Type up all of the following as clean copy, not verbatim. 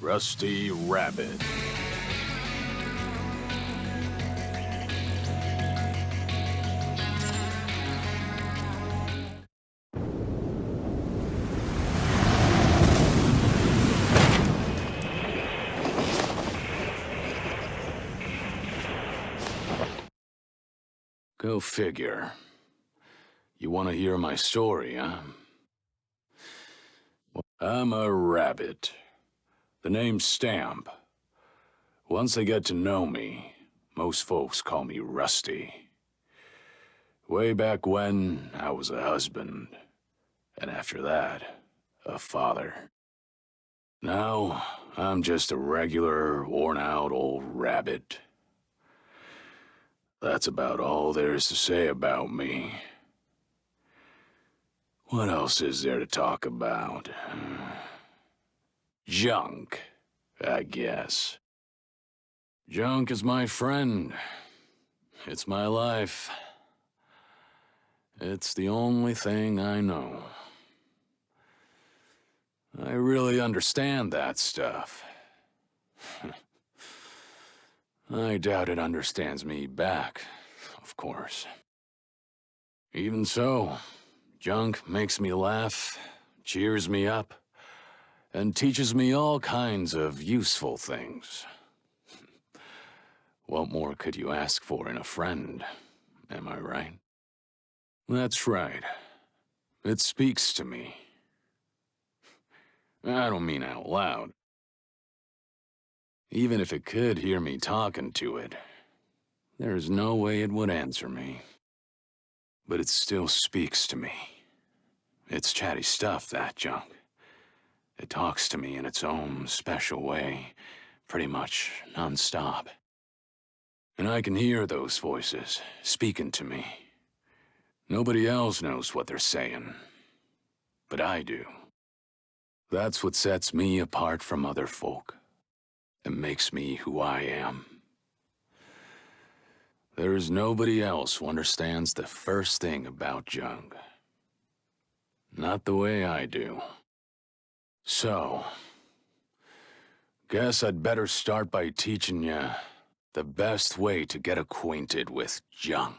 Rusty Rabbit. Go figure. You want to hear my story, huh? I'm a rabbit. The name's Stamp. Once they get to know me, most folks call me Rusty. Way back when, I was a husband. And after that, a father. Now, I'm just a regular, worn-out old rabbit. That's about all there is to say about me. What else is there to talk about? Junk, I guess. Junk is my friend. It's my life. It's the only thing I know. I really understand that stuff. I doubt it understands me back, of course. Even so, junk makes me laugh, cheers me up, and teaches me all kinds of useful things. What more could you ask for in a friend, am I right? That's right. It speaks to me. I don't mean out loud. Even if it could hear me talking to it, there's no way it would answer me. But it still speaks to me. It's chatty stuff, that junk. It talks to me in its own special way, pretty much non-stop. And I can hear those voices speaking to me. Nobody else knows what they're saying, but I do. That's what sets me apart from other folk. And makes me who I am. There's nobody else who understands the first thing about junk. Not the way I do. So, guess I'd better start by teaching you the best way to get acquainted with junk.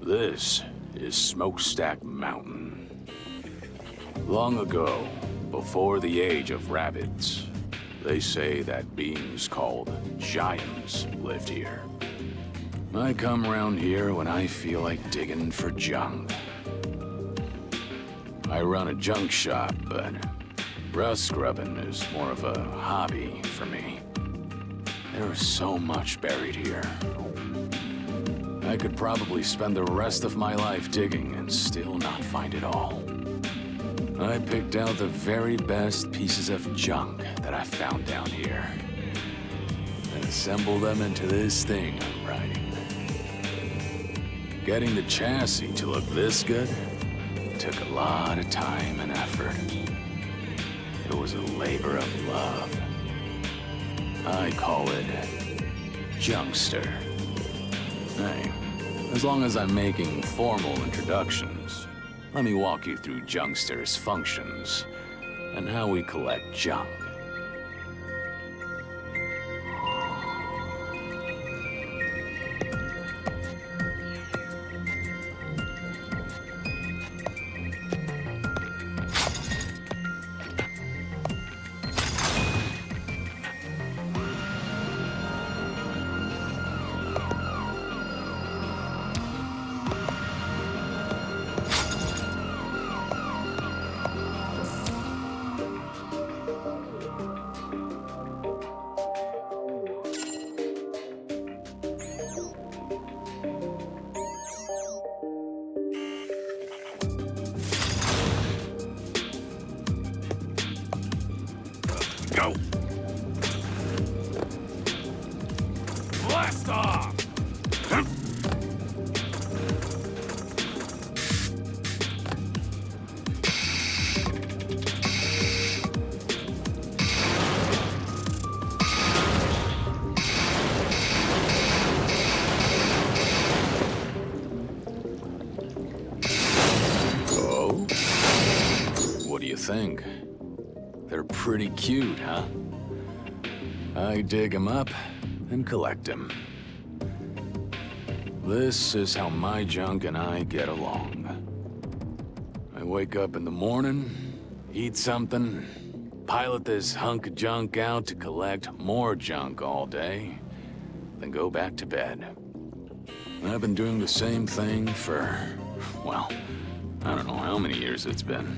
This is Smokestack Mountain. Long ago, before the age of rabbits, they say that beings called giants lived here. I come around here when I feel like digging for junk. I run a junk shop, but rust scrubbing is more of a hobby for me. There is so much buried here. I could probably spend the rest of my life digging and still not find it all. I picked out the very best pieces of junk that I found down here and assembled them into this thing I'm riding. Getting the chassis to look this good took a lot of time and effort. It was a labor of love. I call it Junkster. Hey, as long as I'm making formal introductions, let me walk you through Junkster's functions and how we collect junk. Go! Blast off! do you think? They're pretty cute, huh? I dig 'em up and collect 'em. This is how my junk and I get along. I wake up in the morning, eat something, pilot this hunk of junk out to collect more junk all day, then go back to bed. I've been doing the same thing for, well, I don't know how many years it's been.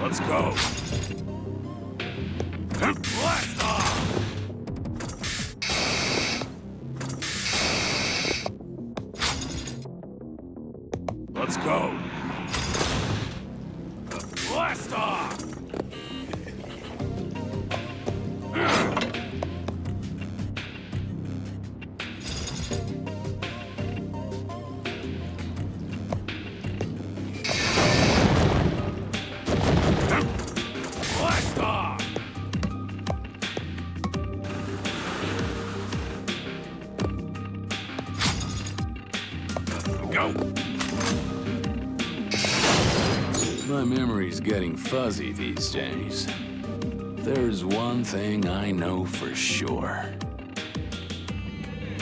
Let's go. Blast off! Let's go. Blast off! My memory's getting fuzzy these days. There's one thing I know for sure.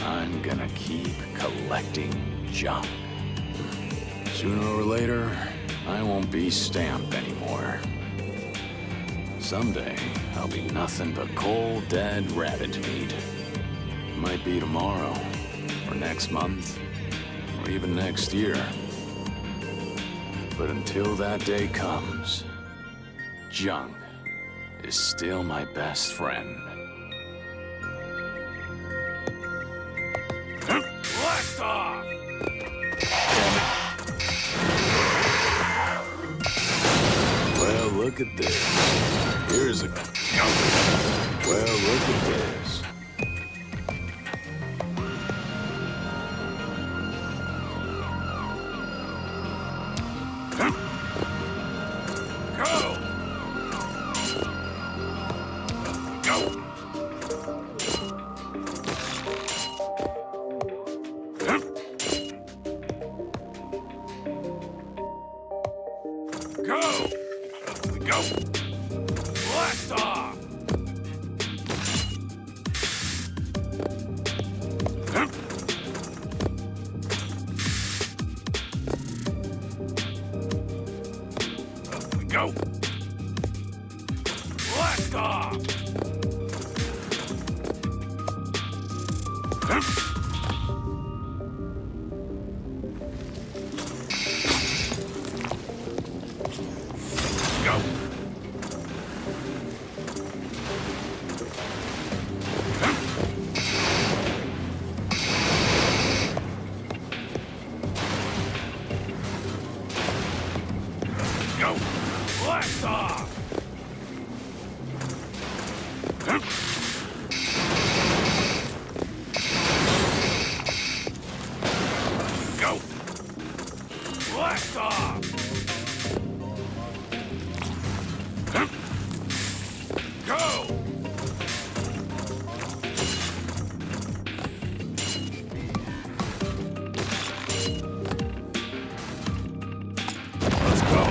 I'm gonna keep collecting junk. Sooner or later, I won't be stamped anymore. Someday, I'll be nothing but cold, dead rabbit meat. Might be tomorrow, or next month, or even next year. But until that day comes, junk is still my best friend. Blast off! Well, look at this. Here's a... Well, look at this. Blast off! Go! Blast off! Go! Go! Blast off! Go! Blast off! Go! Let's go!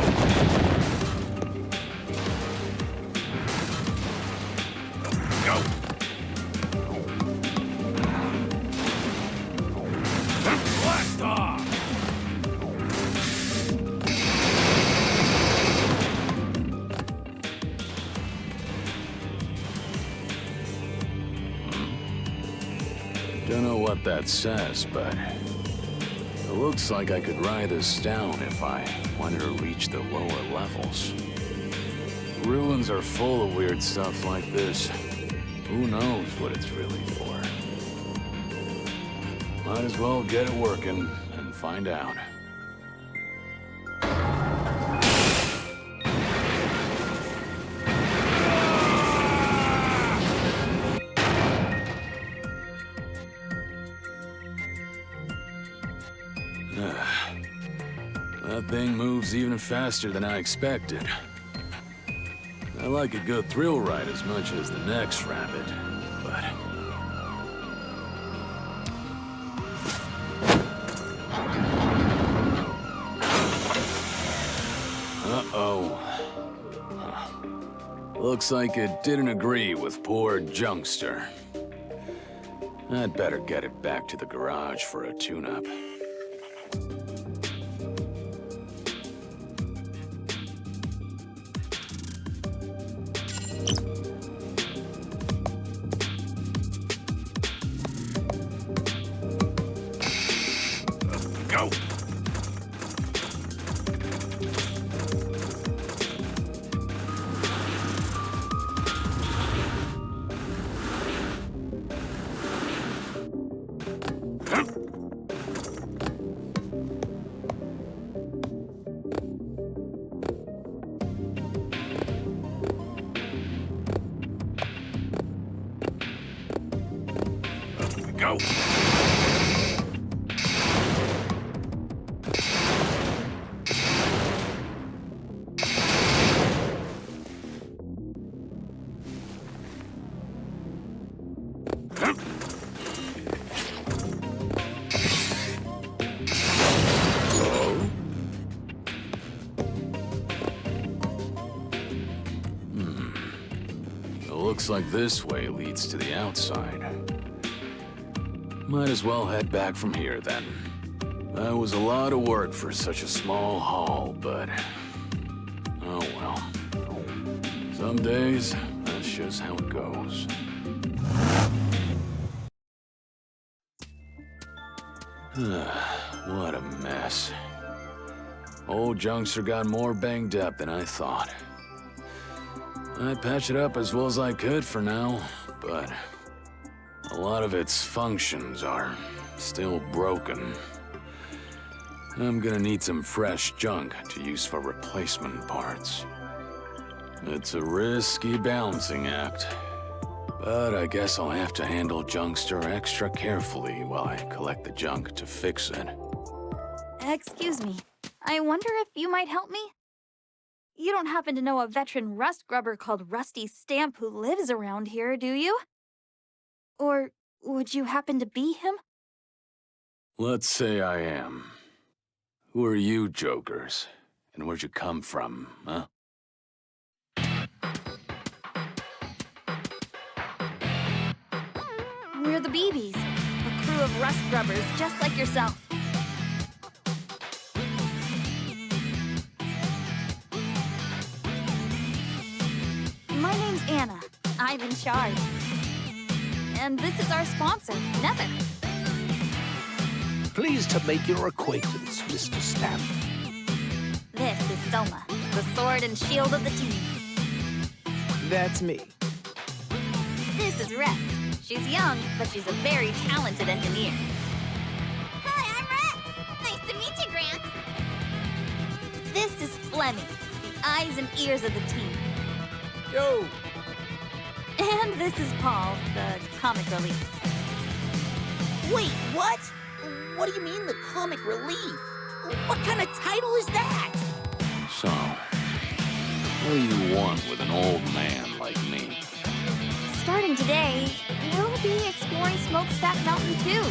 Go! Blast off! Don't know what that says, but it looks like I could write this down if I wanted to reach the lower levels. Ruins are full of weird stuff like this. Who knows what it's really for? Might as well get it working and find out. That thing moves even faster than I expected. I like a good thrill ride as much as the next rabbit, but... Uh-oh. Looks like it didn't agree with poor Junkster. I'd better get it back to the garage for a tune-up. Go! Go! Looks like this way leads to the outside. Might as well head back from here, then. That was a lot of work for such a small haul, but... oh well. Some days, that's just how it goes. What a mess. Old Junkster got more banged up than I thought. I patched it up as well as I could for now, but a lot of its functions are still broken. I'm gonna need some fresh junk to use for replacement parts. It's a risky balancing act, but I guess I'll have to handle Junkster extra carefully while I collect the junk to fix it. Excuse me. I wonder if you might help me? You don't happen to know a veteran rust grubber called Rusty Stamp who lives around here, do you? Or would you happen to be him? Let's say I am. Who are you, jokers? And where'd you come from, huh? We're the BBs, a crew of rust grubbers just like yourself. I'm in charge. And this is our sponsor, Nether. Pleased to make your acquaintance, Mr. Stamp. This is Soma, the sword and shield of the team. That's me. This is Rex. She's young, but she's a very talented engineer. Hi, I'm Rex. Nice to meet you, Gramps. This is Fleming, the eyes and ears of the team. Yo! And this is Paul, the comic relief. Wait, what? What do you mean the comic relief? What kind of title is that? So, what do you want with an old man like me? Starting today, we'll be exploring Smokestack Mountain too.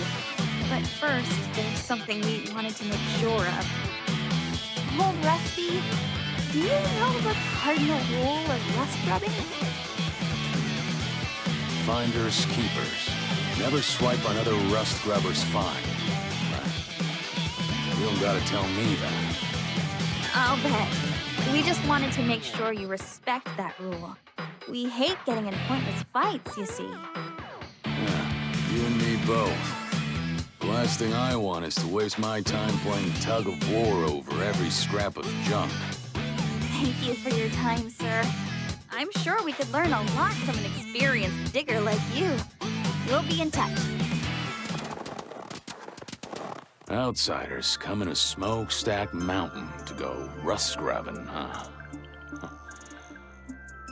But first, there's something we wanted to make sure of. Old Rusty, do you know the cardinal rule of rust rubbing? Finders keepers. Never swipe another rust grubber's find. Right. You don't gotta tell me that. I'll bet. We just wanted to make sure you respect that rule. We hate getting in pointless fights, you see. Yeah, you and me both. The last thing I want is to waste my time playing tug of war over every scrap of junk. Thank you for your time, sir. I'm sure we could learn a lot from an experienced digger like you. We'll be in touch. Outsiders coming to Smokestack Mountain to go rust grubbing, huh?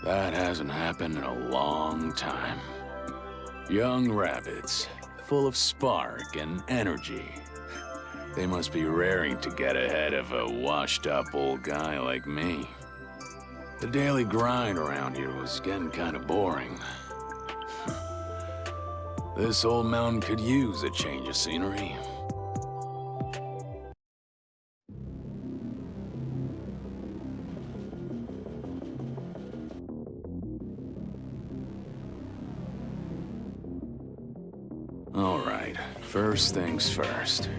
That hasn't happened in a long time. Young rabbits, full of spark and energy. They must be raring to get ahead of a washed-up old guy like me. The daily grind around here was getting kind of boring. This old mountain could use a change of scenery. All right, first things first.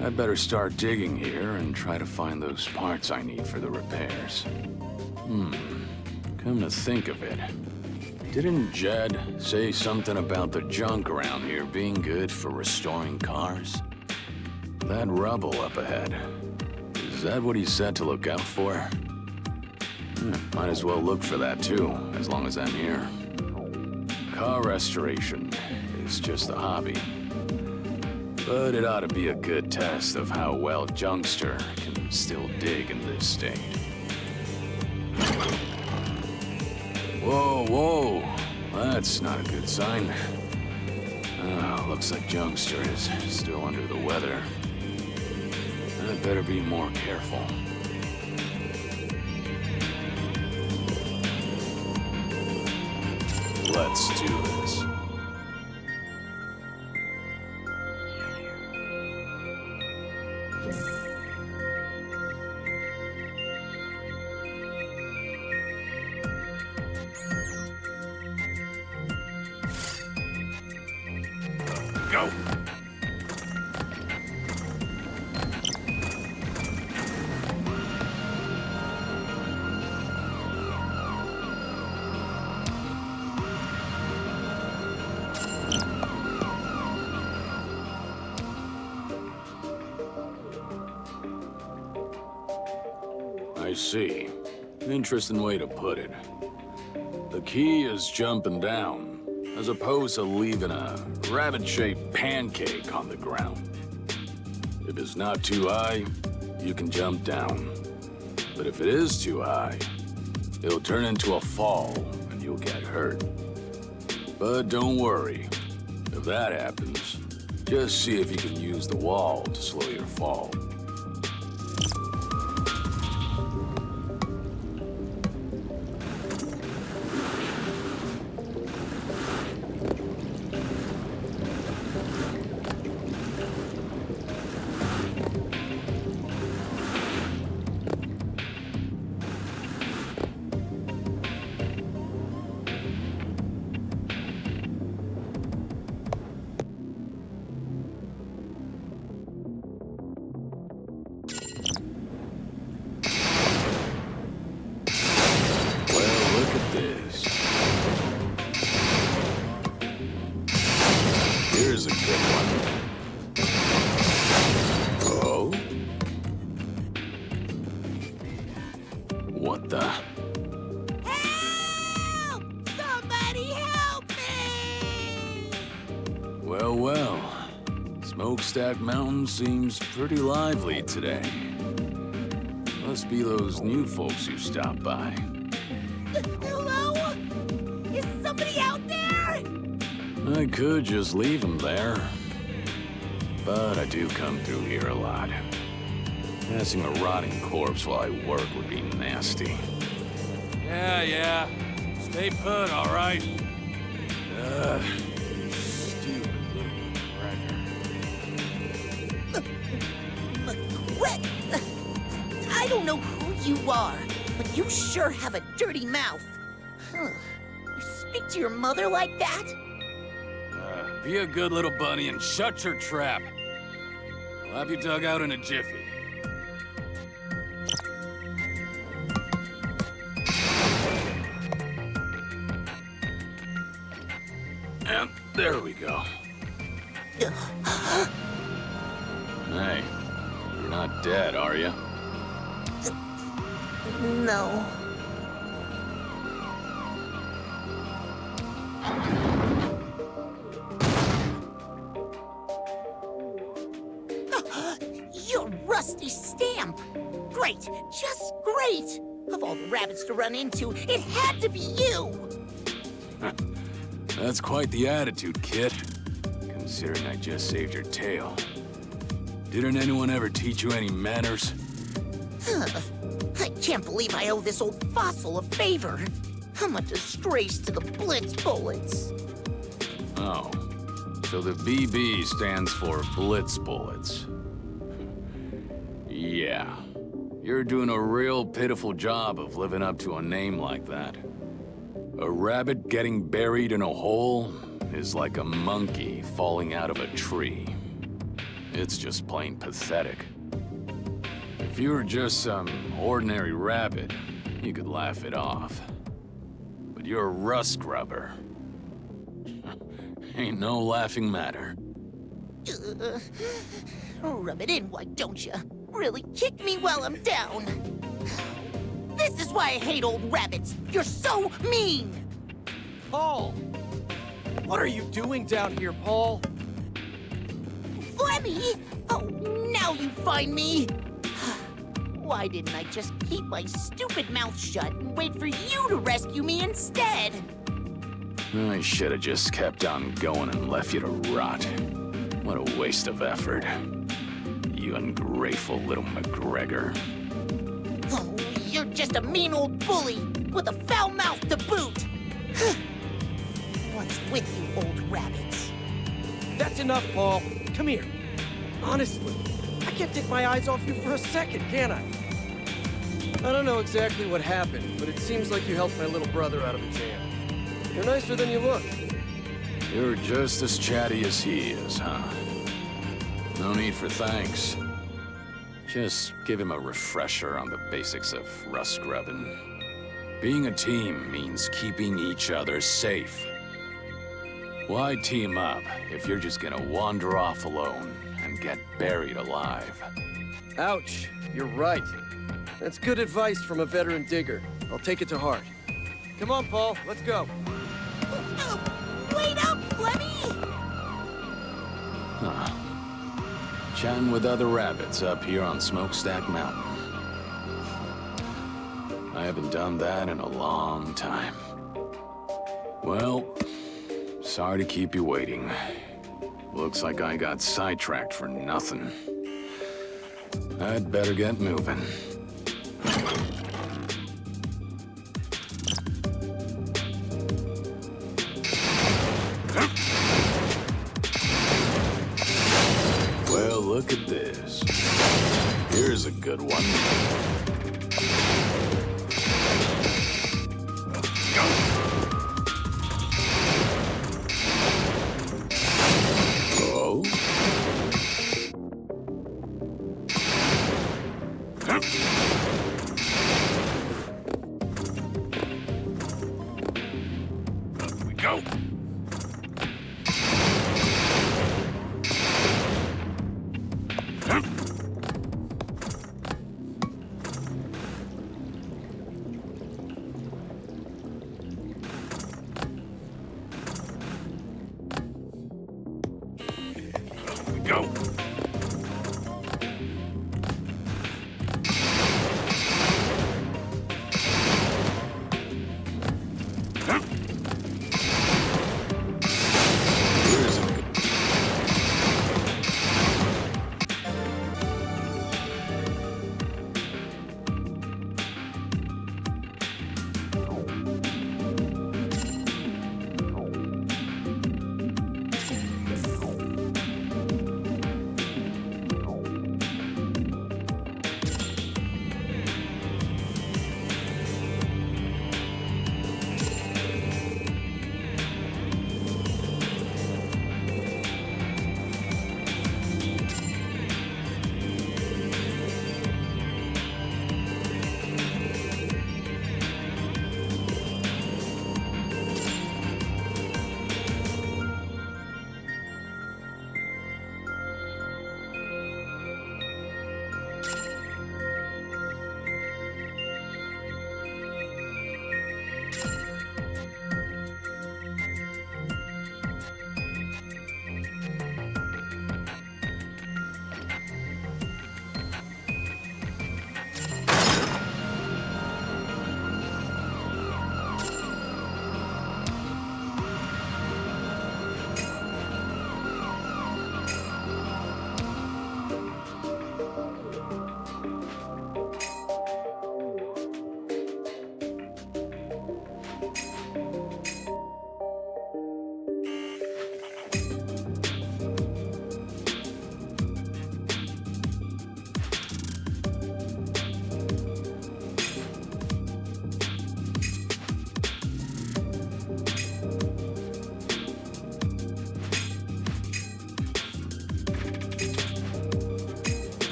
I'd better start digging here and try to find those parts I need for the repairs. Come to think of it, didn't Jed say something about the junk around here being good for restoring cars? That rubble up ahead, is that what he said to look out for? Might as well look for that too, as long as I'm here. Car restoration is just a hobby, but it ought to be a good test of how well Junkster can still dig in this state. Whoa, whoa, that's not a good sign. Looks like Junkster is still under the weather. I'd better be more careful. Let's do this. Go! I see. Interesting way to put it. The key is jumping down, as opposed to leaving a rabbit-shaped pancake on the ground. If it's not too high, you can jump down. But if it is too high, it'll turn into a fall and you'll get hurt. But don't worry. If that happens, just see if you can use the wall to slow your fall. What the? Help! Somebody help me! Well, well. Smokestack Mountain seems pretty lively today. Must be those new folks who stopped by. Hello? Is somebody out there? I could just leave them there. But I do come through here a lot. Passing a rotting corpse while I work would be nasty. Yeah. Stay put, all right? Stupid little McGregor. I don't know who you are, but you sure have a dirty mouth. Huh. You speak to your mother like that? Be a good little bunny and shut your trap. I'll have you dug out in a jiffy. And there we go. Hey, you're not dead, are you? No. Your rusty stamp! Great, just great! Of all the rabbits to run into, it had to be you! That's quite the attitude, kid. Considering I just saved your tail. Didn't anyone ever teach you any manners? I can't believe I owe this old fossil a favor. I'm a disgrace to the Blitz Bullets. Oh. So the BB stands for Blitz Bullets. Yeah. You're doing a real pitiful job of living up to a name like that. A rabbit getting buried in a hole is like a monkey falling out of a tree. It's just plain pathetic. If you were just some ordinary rabbit, you could laugh it off. But you're a rust grubber. Ain't no laughing matter. Rub it in, why don't you? Really kick me while I'm down. This is why I hate old rabbits. You're so mean! Paul! What are you doing down here, Paul? Flemmy! Oh, now you find me! Why didn't I just keep my stupid mouth shut and wait for you to rescue me instead? I should have just kept on going and left you to rot. What a waste of effort. You ungrateful little McGregor. Oh, you're just a mean old bully with a foul mouth to boot. What's with you, old rabbits? That's enough, Paul. Come here. Honestly, I can't take my eyes off you for a second, can I? I don't know exactly what happened, but it seems like you helped my little brother out of a jam. You're nicer than you look. You're just as chatty as he is, huh? No need for thanks. Just give him a refresher on the basics of rust grubbing. Being a team means keeping each other safe. Why team up if you're just gonna wander off alone and get buried alive? Ouch, you're right. That's good advice from a veteran digger. I'll take it to heart. Come on, Paul, let's go. Wait up, Flemmy! Huh. Chatting with other rabbits up here on Smokestack Mountain. I haven't done that in a long time. Well, sorry to keep you waiting. Looks like I got sidetracked for nothing. I'd better get moving. Well, look at this. Here's a good one. Oh? Up we go.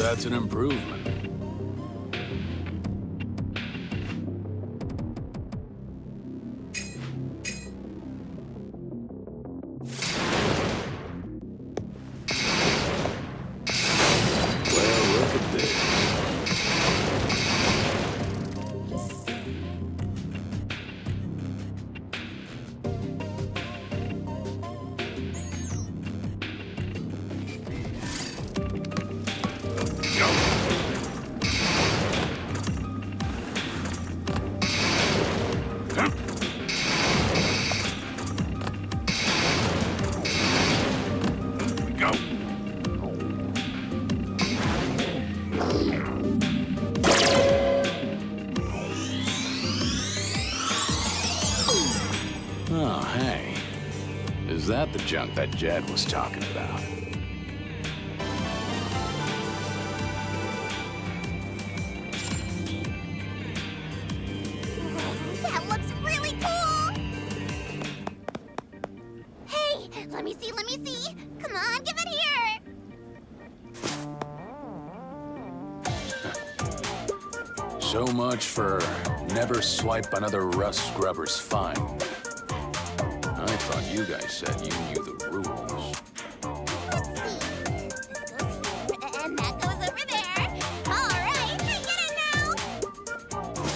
that's an improvement. Well, look at this. Oh, hey. Is that the junk that Jed was talking about? That looks really cool! Hey, let me see, let me see! Come on, give it here! So much for never swipe another rust scrubber's find. I thought you guys said you knew the rules. Let's see. This goes here, and that goes over there. All right, I get it now!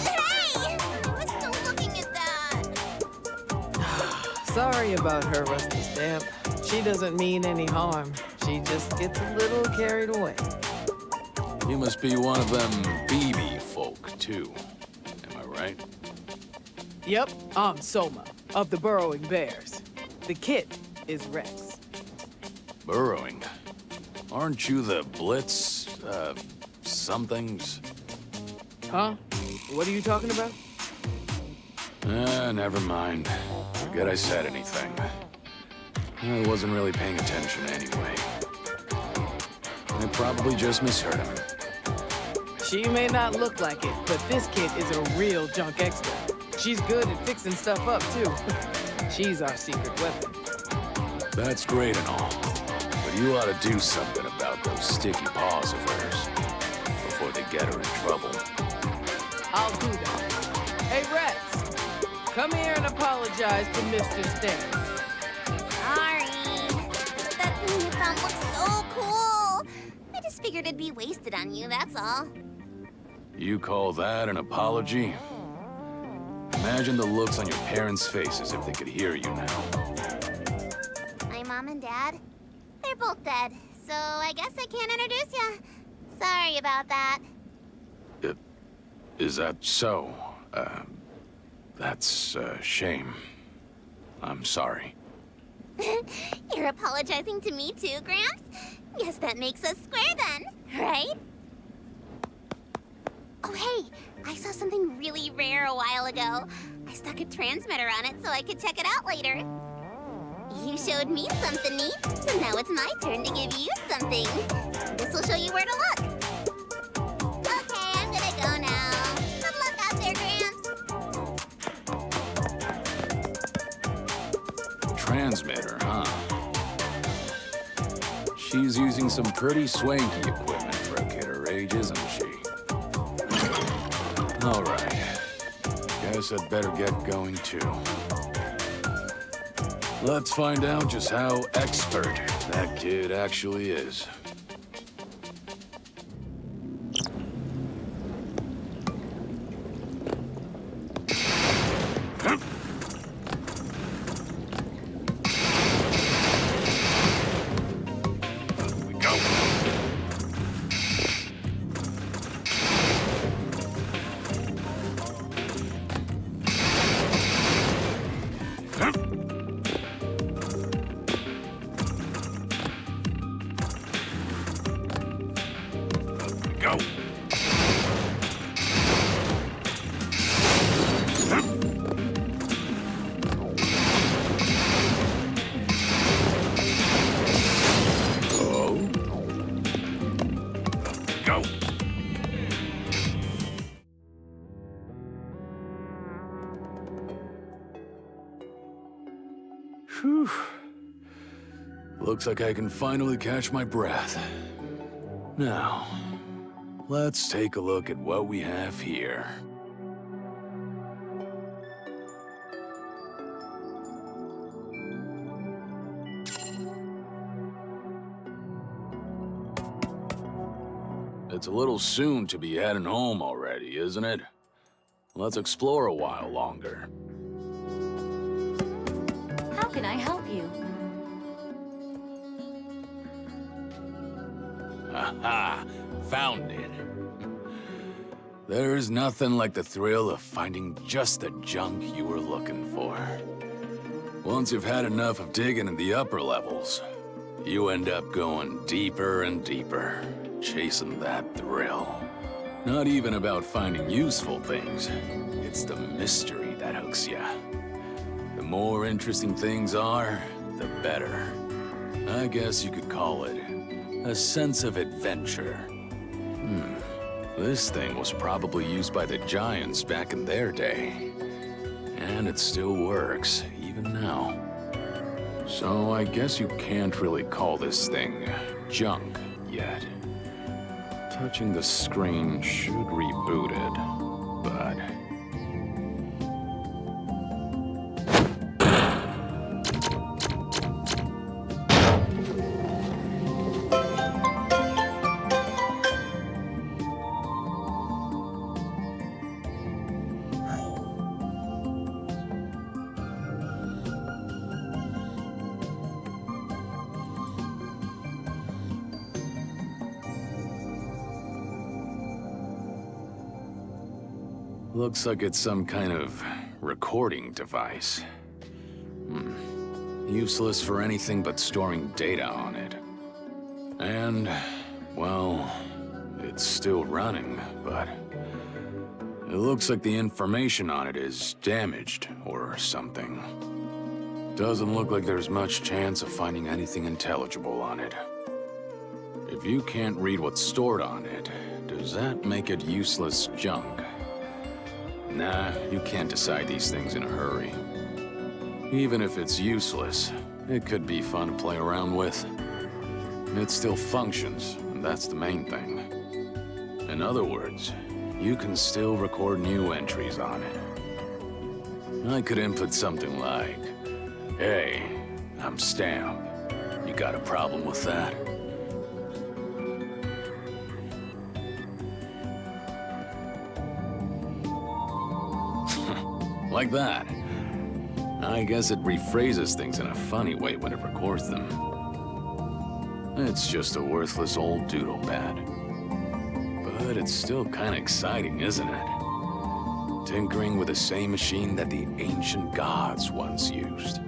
Hey! We're still looking at that. Sorry about her, Rusty Stamp. She doesn't mean any harm. She just gets a little carried away. You must be one of them BB folk, too. Am I right? Yep, I'm Soma, of the Burrowing Bears. The kid is Rex. Burrowing. Aren't you the Blitz, somethings? Huh? What are you talking about? Never mind. Forget I said anything. I wasn't really paying attention anyway. I probably just misheard him. She may not look like it, but this kid is a real junk expert. She's good at fixing stuff up, too. She's our secret weapon. That's great and all, but you ought to do something about those sticky paws of hers before they get her in trouble. I'll do that. Hey, Rex, come here and apologize to Mr. Stamp. Sorry. That thing you found looks so cool. I just figured it'd be wasted on you, that's all. You call that an apology? Imagine the looks on your parents' faces if they could hear you now. My mom and dad, they're both dead, so I guess I can't introduce you. Sorry about that. Is that so? That's a shame. I'm sorry. You're apologizing to me too, Gramps? Guess that makes us square then, right? Oh, hey, I saw something really rare a while ago. I stuck a transmitter on it so I could check it out later. You showed me something neat, so now it's my turn to give you something. This will show you where to look. Okay, I'm gonna go now. Good luck out there, Gramps. Transmitter, huh? She's using some pretty swanky equipment for a kid her age, isn't she? All right. Guess I'd better get going, too. Let's find out just how expert that kid actually is. Go. Oh. Go. Whew. Looks like I can finally catch my breath. Now, let's take a look at what we have here. It's a little soon to be heading home already, isn't it? Let's explore a while longer. How can I help you? Aha! Found it. There's nothing like the thrill of finding just the junk you were looking for. Once you've had enough of digging in the upper levels, you end up going deeper and deeper, chasing that thrill. Not even about finding useful things. It's the mystery that hooks you. The more interesting things are, the better. I guess you could call it a sense of adventure. This thing was probably used by the Giants back in their day. And it still works, even now. So I guess you can't really call this thing junk yet. Touching the screen should reboot it, but... Looks like it's some kind of recording device. Useless for anything but storing data on it. And, well, it's still running, but it looks like the information on it is damaged or something. Doesn't look like there's much chance of finding anything intelligible on it. If you can't read what's stored on it, does that make it useless junk? Nah, you can't decide these things in a hurry. Even if it's useless, it could be fun to play around with. It still functions, and that's the main thing. In other words, you can still record new entries on it. I could input something like, "Hey, I'm Stamp. You got a problem with that?" Like that. I guess it rephrases things in a funny way when it records them. It's just a worthless old doodle pad. But it's still kinda exciting, isn't it? Tinkering with the same machine that the ancient gods once used.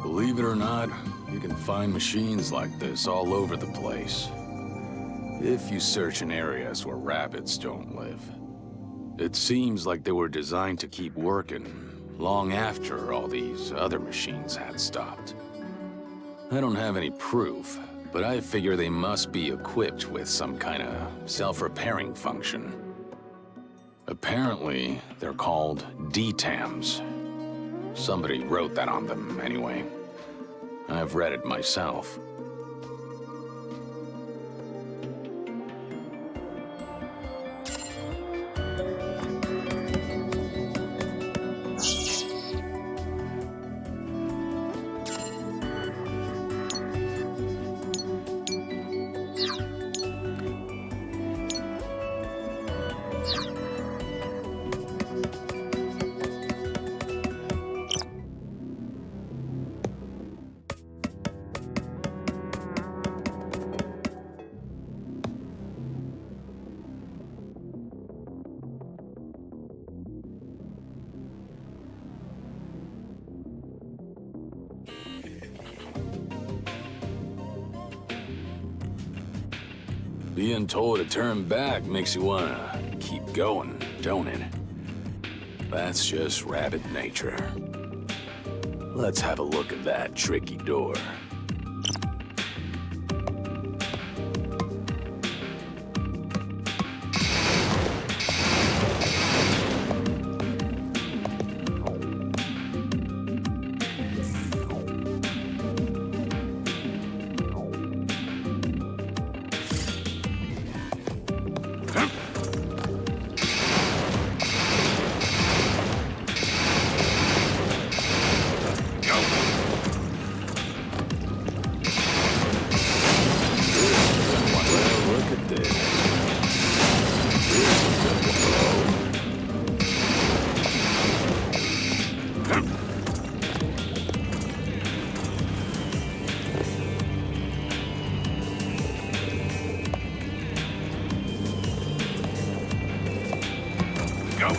Believe it or not, you can find machines like this all over the place. If you search in areas where rabbits don't live. It seems like they were designed to keep working long after all these other machines had stopped. I don't have any proof, but I figure they must be equipped with some kind of self-repairing function. Apparently, they're called DTAMs. Somebody wrote that on them anyway. I've read it myself. Being told to turn back makes you wanna keep going, don't it? That's just rabbit nature. Let's have a look at that tricky door. Go. Go.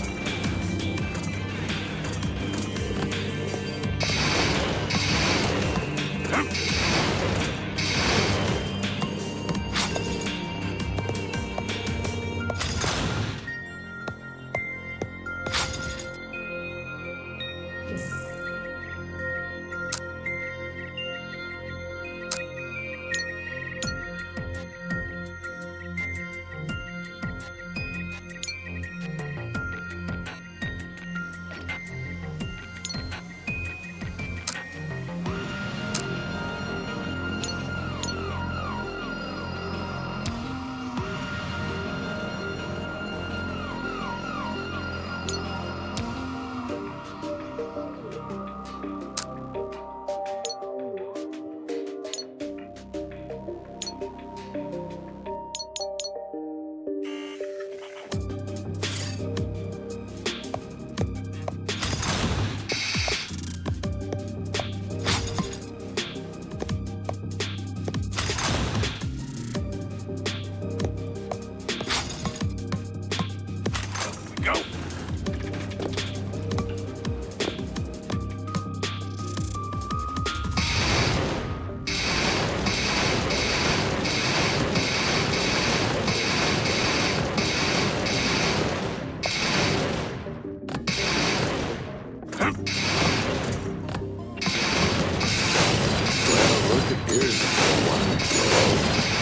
Well, look at this.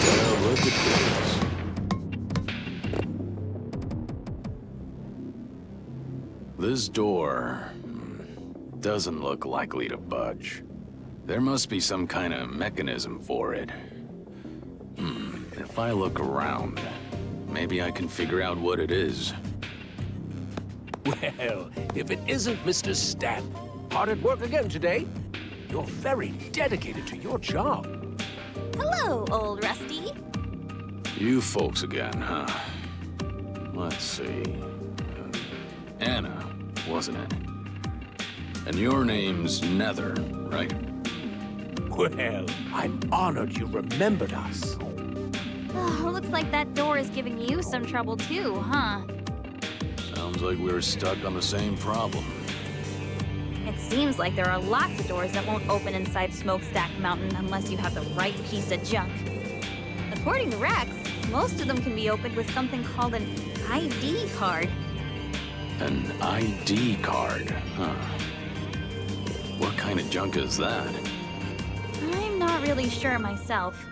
Well, look at this. This door doesn't look likely to budge. There must be some kind of mechanism for it. If I look around, maybe I can figure out what it is. Well, if it isn't Mr. Stamp, hard at work again today. You're very dedicated to your job. Hello, old Rusty. You folks again, huh? Let's see. Anna, wasn't it? And your name's Nether, right? Well, I'm honored you remembered us. Oh, looks like that door is giving you some trouble too, huh? Sounds like we're stuck on the same problem. It seems like there are lots of doors that won't open inside Smokestack Mountain unless you have the right piece of junk. According to Rex, most of them can be opened with something called an ID card. An ID card, huh? What kind of junk is that? I'm not really sure myself,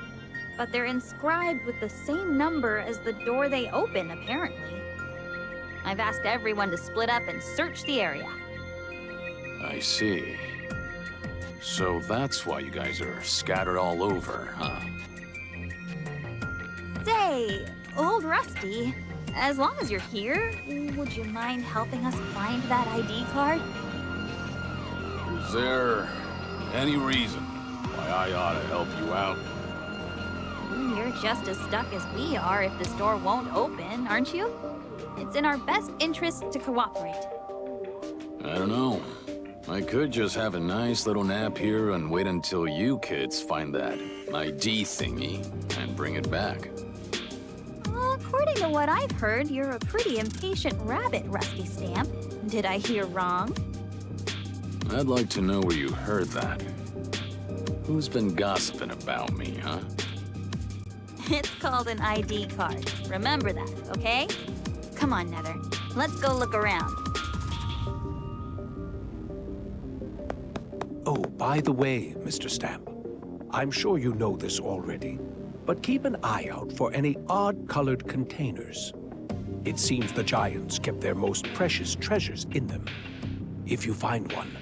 but they're inscribed with the same number as the door they open, apparently. I've asked everyone to split up and search the area. I see. So that's why you guys are scattered all over, huh? Say, old Rusty, as long as you're here, would you mind helping us find that ID card? Is there any reason why I ought to help you out? You're just as stuck as we are if this door won't open, aren't you? It's in our best interest to cooperate. I don't know. I could just have a nice little nap here and wait until you kids find that ID thingy and bring it back. Well, according to what I've heard, you're a pretty impatient rabbit, Rusty Stamp. Did I hear wrong? I'd like to know where you heard that. Who's been gossiping about me, huh? It's called an ID card. Remember that, okay? Come on, Nether. Let's go look around. Oh, by the way, Mr. Stamp, I'm sure you know this already, but keep an eye out for any odd-colored containers. It seems the Giants kept their most precious treasures in them. If you find one,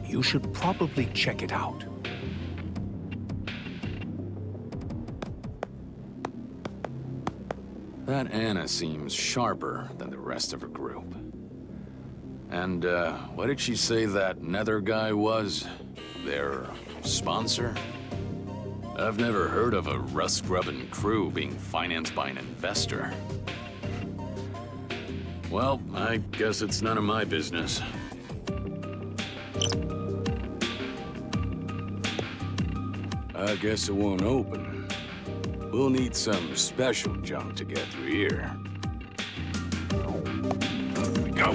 you should probably check it out. That Anna seems sharper than the rest of her group. And, what did she say that Nether guy was? Their sponsor? I've never heard of a rust-grubbing crew being financed by an investor. Well, I guess it's none of my business. I guess it won't open. We'll need some special junk to get through here. Here we go.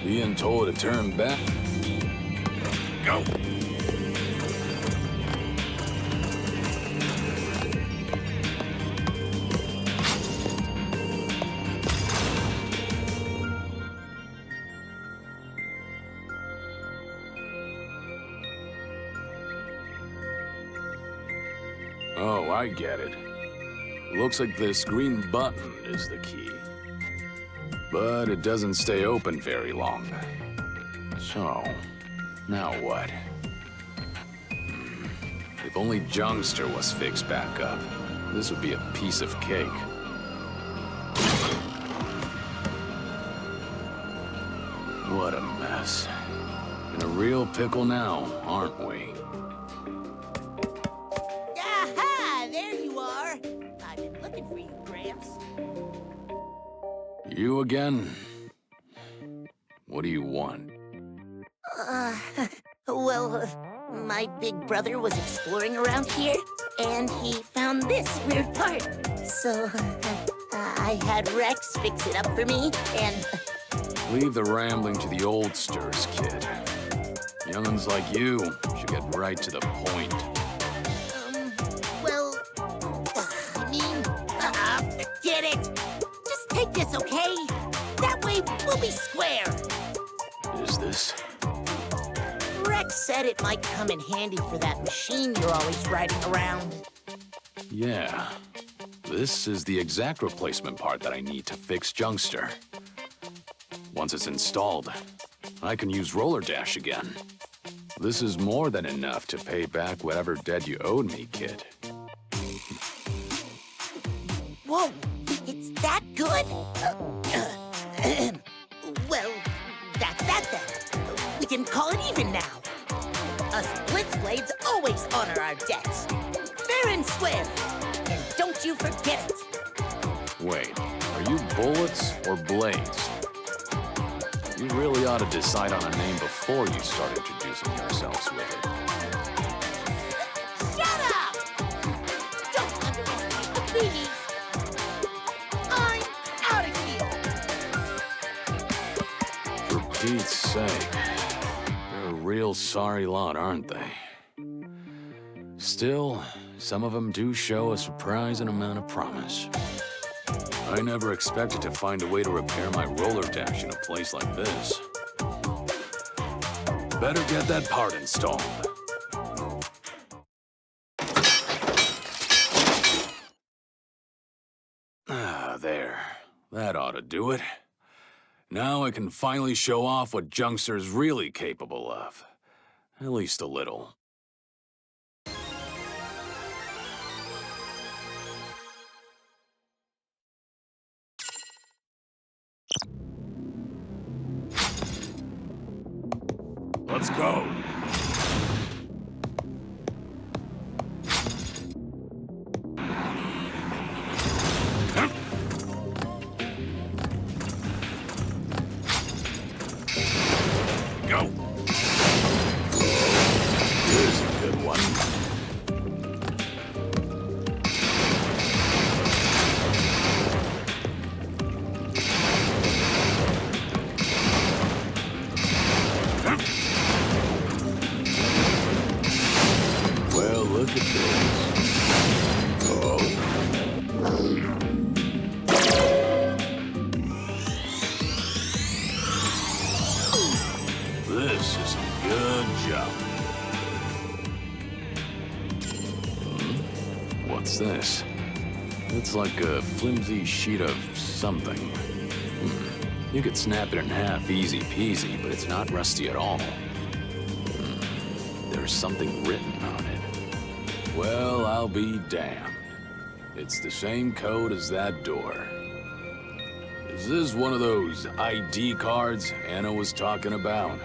Being told to turn back. Go. Oh, I get it. Looks like this green button is the key. But it doesn't stay open very long. So, now what? If only Junkster was fixed back up, this would be a piece of cake. What a mess. In a real pickle now, aren't we? Aha! There you are. I've been looking for you, Gramps. You again? What do you want? My big brother was exploring around here, and he found this weird part. So, I had Rex fix it up for me, and... Leave the rambling to the oldsters, kid. Young'uns like you should get right to the point. Forget it! Just take this, okay? That way, we'll be square. Is this? Rex said it might come in handy for that machine you're always riding around. Yeah. This is the exact replacement part that I need to fix Junkster. Once it's installed, I can use Roller Dash again. This is more than enough to pay back whatever debt you owed me, kid. Whoa, it's that good? Well, that's that then. We can call it even now. Us Blitzblades always honor our debts. Fair and square. And don't you forget it. Wait, are you bullets or blades? You really ought to decide on a name before you start introducing yourselves with it. Shut up! Don't underestimate the beanies. I'm out of here. For Pete's sake. They're a real sorry lot, aren't they? Still, some of them do show a surprising amount of promise. I never expected to find a way to repair my roller dash in a place like this. Better get that part installed. Ah, there. That ought to do it. Now I can finally show off what Junkster's really capable of. At least a little. Let's go. Go. Here's a good one. Well, look at this. Oh. This is a good job. What's this? It's like a flimsy sheet of something. You could snap it in half easy peasy, but it's not rusty at all. There's something written on it. Well, I'll be damned. It's the same code as that door. Is this one of those ID cards Anna was talking about?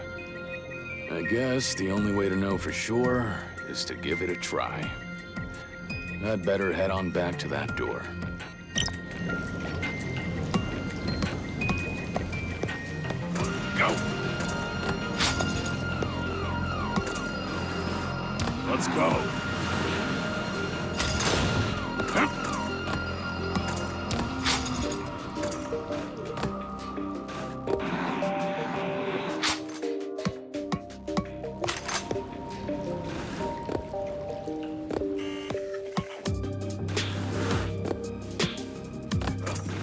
I guess the only way to know for sure is to give it a try. I'd better head on back to that door. Go! Let's go!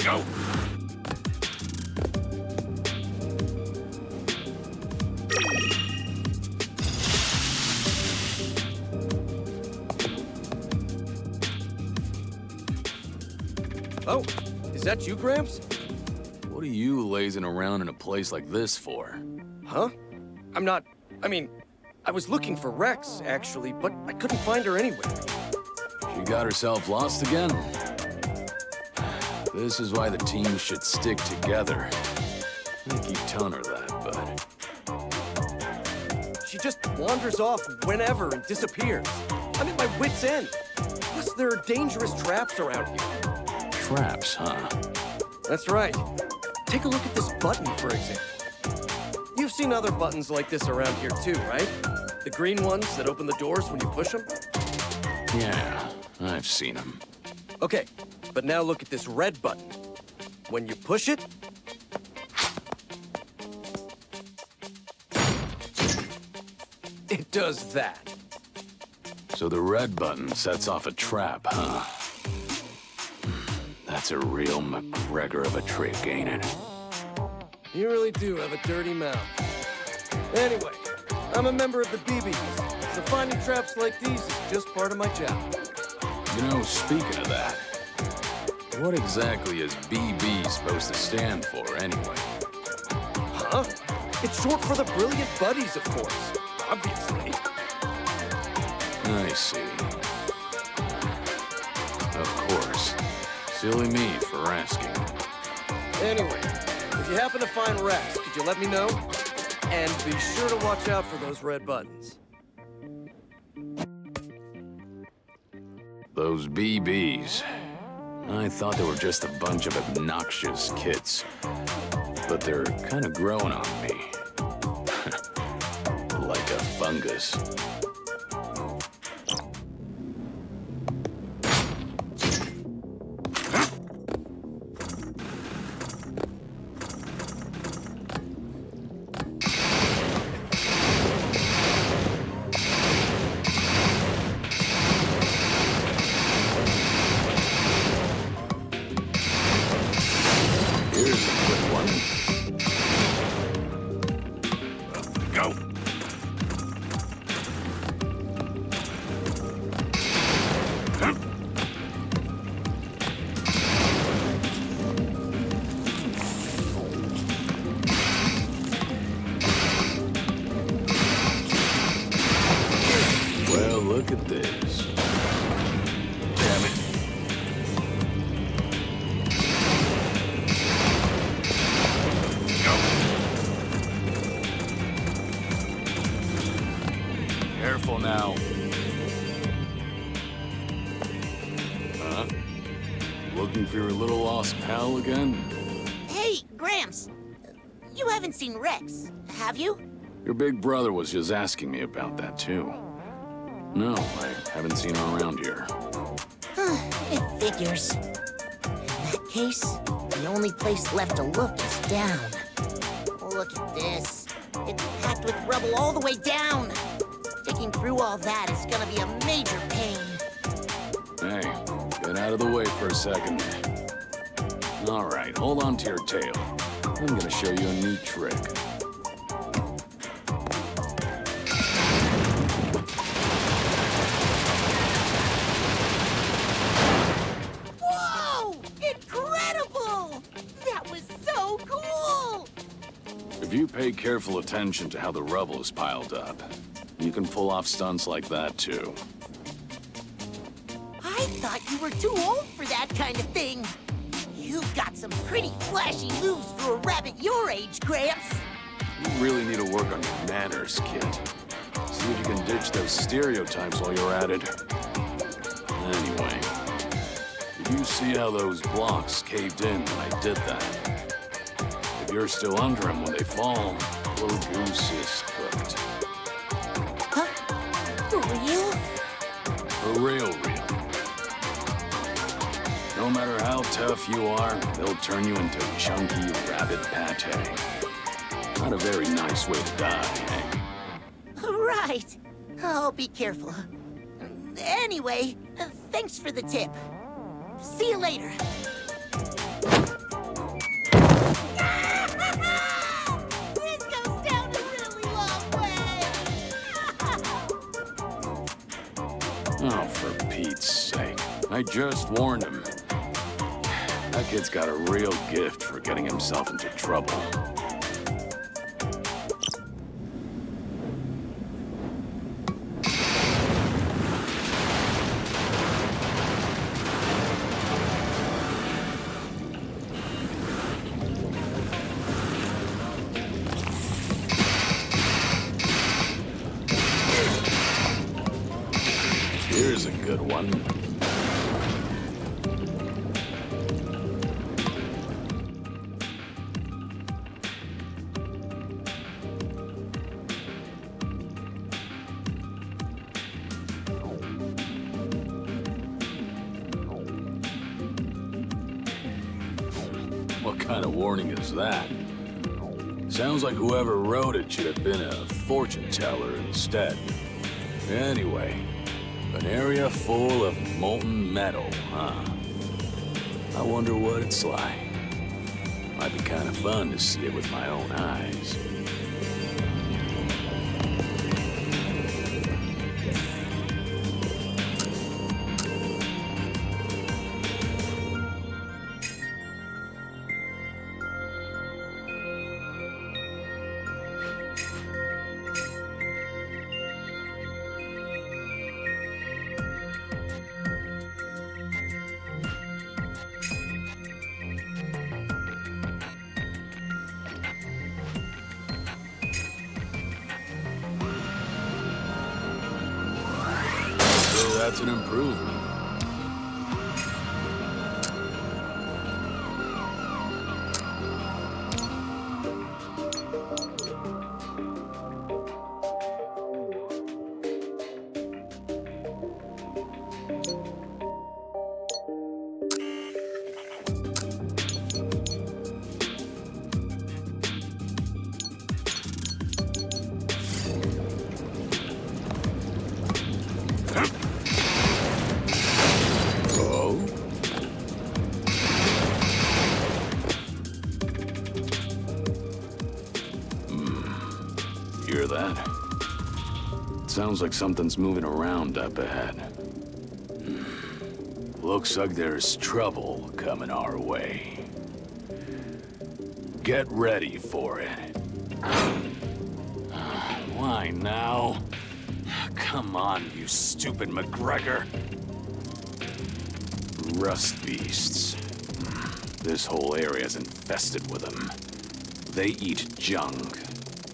Go! Oh, is that you, Gramps? What are you lazing around in a place like this for? Huh? I was looking for Rex, actually, but I couldn't find her anywhere. She got herself lost again? This is why the team should stick together. I keep telling her that, but... She just wanders off whenever and disappears. I'm at my wit's end. Plus, there are dangerous traps around here. Traps, huh? That's right. Take a look at this button, for example. You've seen other buttons like this around here too, right? The green ones that open the doors when you push them? Yeah, I've seen them. Okay, but now look at this red button. When you push it... it does that. So the red button sets off a trap, huh? That's a real McGregor of a trick, ain't it? You really do have a dirty mouth. Anyway, I'm a member of the BBs, so finding traps like these is just part of my job. You know, speaking of that, what exactly is BB supposed to stand for, anyway? Huh? It's short for the Brilliant Buddies, of course. Obviously. I see. Of course. Silly me for asking. Anyway, if you happen to find Rex, could you let me know? And be sure to watch out for those red buttons. Those BBs. I thought they were just a bunch of obnoxious kids. But they're kind of growing on me. Like a fungus. Look at this. Damn it. Go. Careful now. Huh? Looking for your little lost pal again? Hey, Gramps. You haven't seen Rex, have you? Your big brother was just asking me about that, too. No, I haven't seen her around here. It figures. In that case, the only place left to look is down. Look at this. It's packed with rubble all the way down. Digging through all that is gonna be a major pain. Hey, get out of the way for a second. All right, hold on to your tail. I'm gonna show you a neat trick. If you pay careful attention to how the rubble is piled up, you can pull off stunts like that, too. I thought you were too old for that kind of thing. You've got some pretty flashy moves for a rabbit your age, Gramps. really need to work on your manners, kid. See if you can ditch those stereotypes while you're at it. Anyway, did you see how those blocks caved in when I did that? If you're still under them when they fall, little goose is cooked. Huh? For real? For real. No matter how tough you are, they'll turn you into chunky rabbit pate. Not a very nice way to die, eh? Right. I'll be careful. Anyway, thanks for the tip. See you later. This goes down a really long way. Oh, for Pete's sake. I just warned him. That kid's got a real gift for getting himself into trouble. Here's a good one. What kind of warning is that? Sounds like whoever wrote it should have been a fortune teller instead. Anyway, an area full of molten metal, huh? I wonder what it's like. Might be kind of fun to see it with my own eyes. So that's an improvement. Hear that? Sounds like something's moving around up ahead. Looks like there's trouble coming our way. Get ready for it. Why now? Come on, you stupid McGregor. Rust beasts. This whole area's infested with them. They eat junk,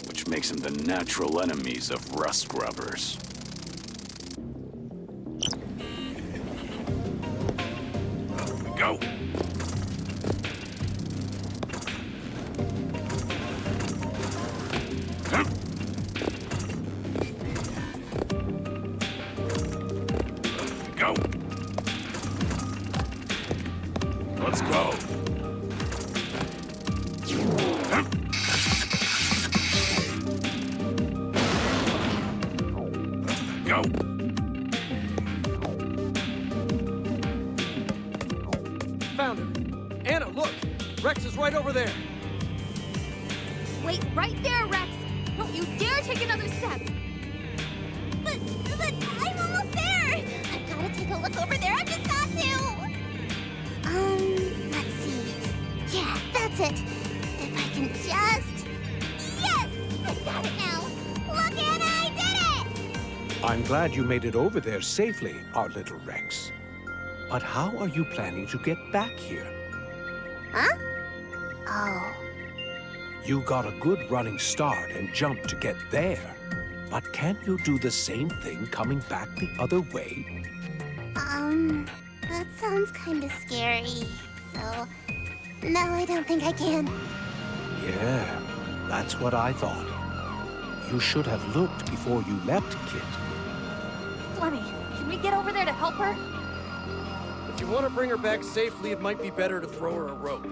which makes them the natural enemies of rust grubbers. Go! Go! Let's go! Go! Found her. Anna, look! Rex is right over there. Wait right there, Rex! Don't you dare take another step! But I'm almost there! I've gotta take a look over there. I've just got to! Let's see. Yeah, that's it. If I can just... Yes! I've got it now! Look, Anna, I did it! I'm glad you made it over there safely, our little Rex. But how are you planning to get back here? Huh? Oh. You got a good running start and jump to get there. But can you do the same thing coming back the other way? That sounds kind of scary. So, no, I don't think I can. Yeah, that's what I thought. You should have looked before you left, Kit. Flemmy, can we get over there to help her? If you want to bring her back safely, it might be better to throw her a rope.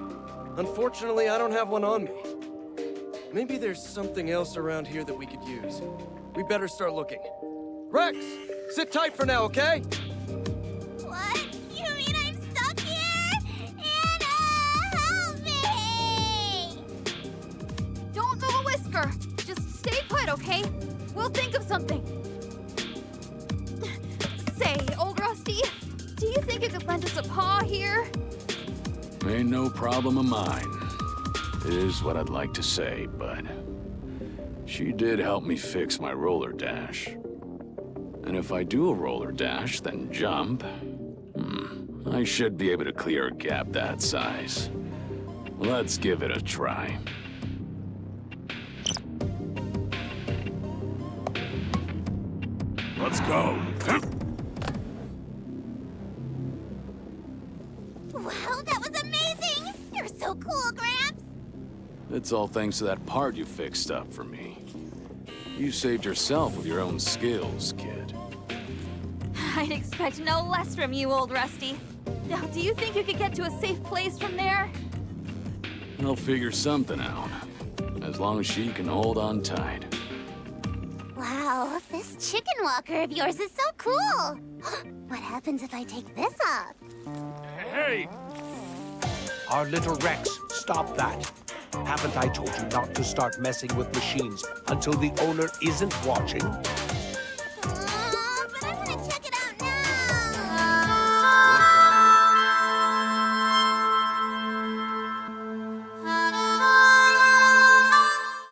Unfortunately, I don't have one on me. Maybe there's something else around here that we could use. We better start looking. Rex, sit tight for now, okay? What? You mean I'm stuck here? Anna, help me! Don't move a whisker. Just stay put, okay? We'll think of something. Say, old Rusty, do you think you could lend us a paw here? Ain't no problem of mine. Is what I'd like to say, but she did help me fix my roller dash. And if I do a roller dash, then jump, I should be able to clear a gap that size. Let's give it a try. Let's go. Wow, that was amazing! You're so cool, Gramps! It's all thanks to that part you fixed up for me. You saved yourself with your own skills, kid. I'd expect no less from you, old Rusty. Now, do you think you could get to a safe place from there? I'll figure something out. As long as she can hold on tight. Wow, this chicken walker of yours is so cool! What happens if I take this off? Hey! Our little Rex, stop that. Haven't I told you not to start messing with machines until the owner isn't watching?